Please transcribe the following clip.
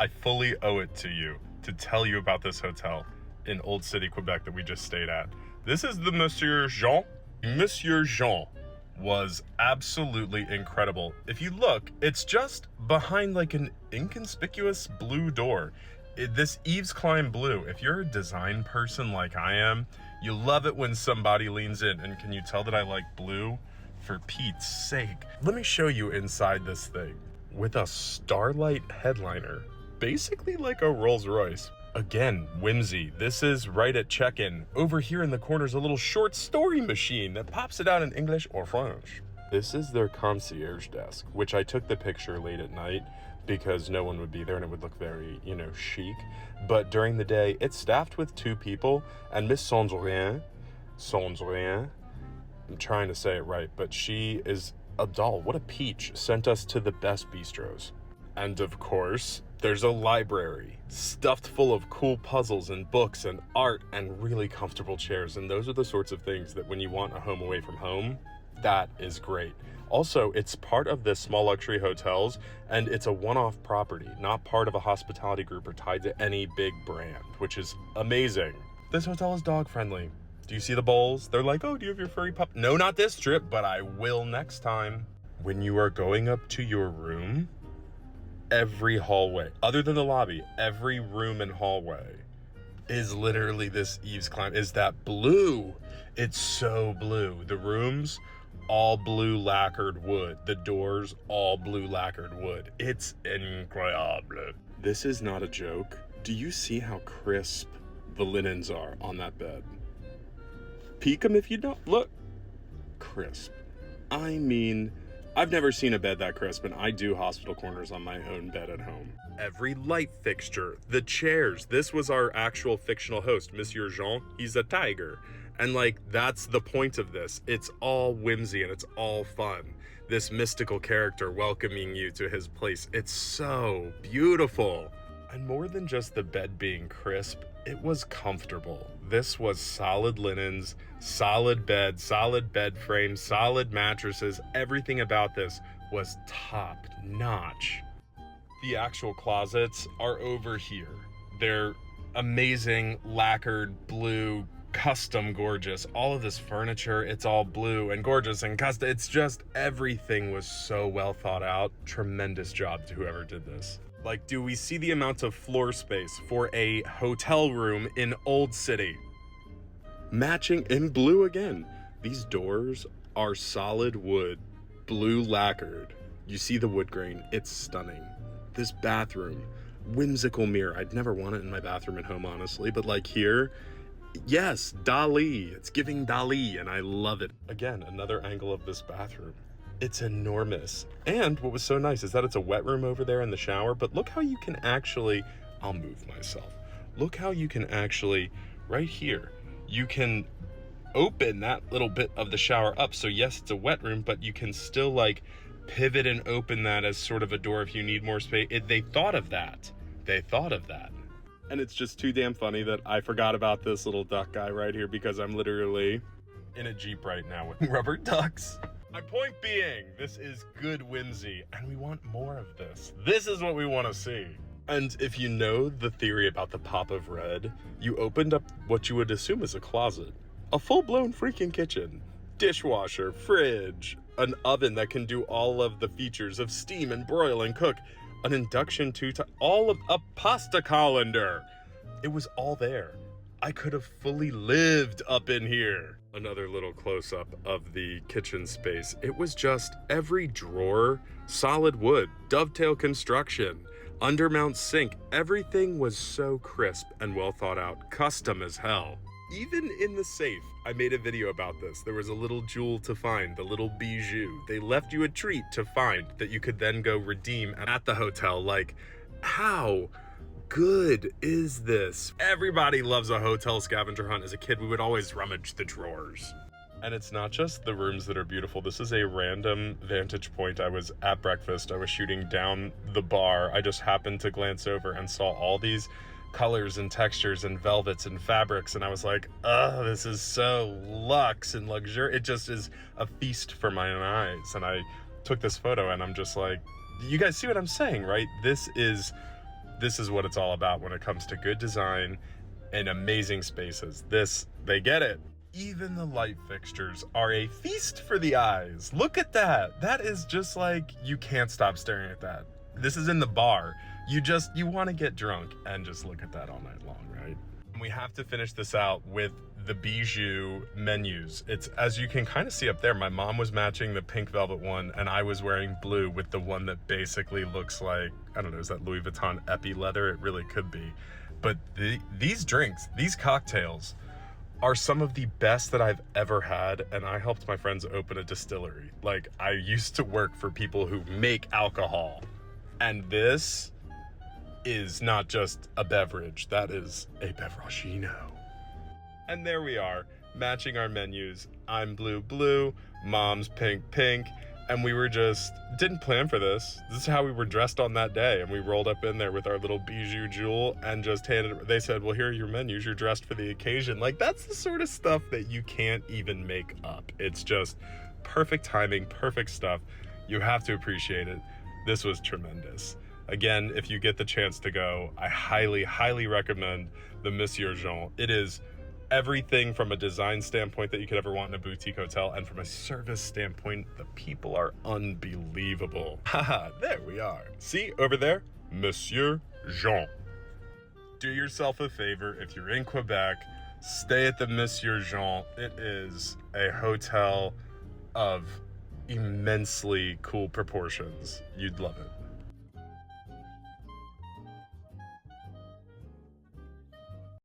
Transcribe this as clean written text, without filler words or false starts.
I fully owe it to you to tell you about this hotel in Old City, Quebec that we just stayed at. This is the Monsieur Jean. Monsieur Jean was absolutely incredible. If you look, it's just behind like an inconspicuous blue door. This Yves Klein blue, if you're a design person like I am, you love it when somebody leans in. And can you tell that I like blue? For Pete's sake. Let me show you inside this thing. With a starlight headliner, basically like a Rolls Royce. Again, whimsy. This is right at check-in. Over here in the corner is a little short story machine that pops it out in English or French. This is their concierge desk, which I took the picture late at night because no one would be there and it would look very, chic. But during the day, it's staffed with 2 people, and Miss Sans-Rien, I'm trying to say it right, but she is a doll. What a peach. Sent us to the best bistros. And of course, there's a library stuffed full of cool puzzles and books and art and really comfortable chairs. And those are the sorts of things that when you want a home away from home, that is great. Also, it's part of the small luxury hotels, and it's a one-off property, not part of a hospitality group or tied to any big brand, which is amazing. This hotel is dog friendly. Do you see the bowls? They're like, oh, do you have your furry pup? No, not this trip, but I will next time. When you are going up to your room, every hallway, other than the lobby, every room and hallway is literally this Yves Klein. Is that blue? It's so blue. The rooms, all blue lacquered wood. The doors, all blue lacquered wood. It's incredible. This is not a joke. Do you see how crisp the linens are on that bed? Peek them if you don't. Look. Crisp. I mean, I've never seen a bed that crisp, and I do hospital corners on my own bed at home. Every light fixture, the chairs. This was our actual fictional host, Monsieur Jean. He's a tiger. And that's the point of this. It's all whimsy and it's all fun. This mystical character welcoming you to his place. It's so beautiful. And more than just the bed being crisp, it was comfortable. This was solid linens, solid bed frame, solid mattresses. Everything about this was top notch. The actual closets are over here. They're amazing, lacquered, blue, custom gorgeous. All of this furniture, it's all blue and gorgeous and custom. It's just everything was so well thought out. Tremendous job to whoever did this. Do we see the amount of floor space for a hotel room in Old City? Matching in blue again. These doors are solid wood, blue lacquered. You see the wood grain, it's stunning. This bathroom, whimsical mirror. I'd never want it in my bathroom at home, honestly, but here, yes, Dali. It's giving Dali, and I love it. Again, another angle of this bathroom. It's enormous. And what was so nice is that it's a wet room over there in the shower, but look how you can actually, I'll move myself. Look how you can actually, right here, you can open that little bit of the shower up. So yes, it's a wet room, but you can still pivot and open that as sort of a door if you need more space. They thought of that. And it's just too damn funny that I forgot about this little duck guy right here because I'm literally in a Jeep right now with rubber ducks. My point being, this is good whimsy, and we want more of this. This is what we want to see. And if you know the theory about the pop of red, you opened up what you would assume is a closet. A full-blown freaking kitchen. Dishwasher, fridge, an oven that can do all of the features of steam and broil and cook, an induction all of a pasta colander. It was all there. I could have fully lived up in here. Another little close-up of the kitchen space. It was just every drawer, solid wood, dovetail construction, undermount sink. Everything was so crisp and well thought out, custom as hell. Even in the safe, I made a video about this. There was a little jewel to find, the little bijou. They left you a treat to find that you could then go redeem at the hotel. How good is this? Everybody loves a hotel scavenger hunt. As a kid, we would always rummage the drawers. And it's not just the rooms that are beautiful. This is a random vantage point. I was at breakfast. I was shooting down the bar. I just happened to glance over and saw all these colors and textures and velvets and fabrics. And I was like, oh, this is so luxe and luxurious. It just is a feast for my own eyes. And I took this photo and I'm just like, you guys see what I'm saying, right? This This is what it's all about when it comes to good design and amazing spaces. They get it. Even the light fixtures are a feast for the eyes. Look at that. That is just like, you can't stop staring at that. This is in the bar. You want to get drunk and just look at that all night long, right? And we have to finish this out with the bijou menus. It's, as you can kind of see up there, my mom was matching the pink velvet one and I was wearing blue with the one that basically looks like, I don't know, is that Louis Vuitton epi leather? It really could be. But these drinks, these cocktails, are some of the best that I've ever had, and I helped my friends open a distillery. Like, I used to work for people who make alcohol, and this is not just a beverage, that is a beveragino. And there we are, matching our menus. I'm blue, mom's pink, and we were didn't plan for this. This is how we were dressed on that day, and we rolled up in there with our little bijou jewel and just they said, well, here are your menus, you're dressed for the occasion. Like, that's the sort of stuff that you can't even make up. It's just perfect timing, perfect stuff. You have to appreciate it. This was tremendous. Again, if you get the chance to go, I highly, highly recommend the Monsieur Jean. It is everything from a design standpoint that you could ever want in a boutique hotel, and from a service standpoint, the people are unbelievable. Haha, there we are. See, over there, Monsieur Jean. Do yourself a favor, if you're in Quebec, stay at the Monsieur Jean. It is a hotel of immensely cool proportions. You'd love it.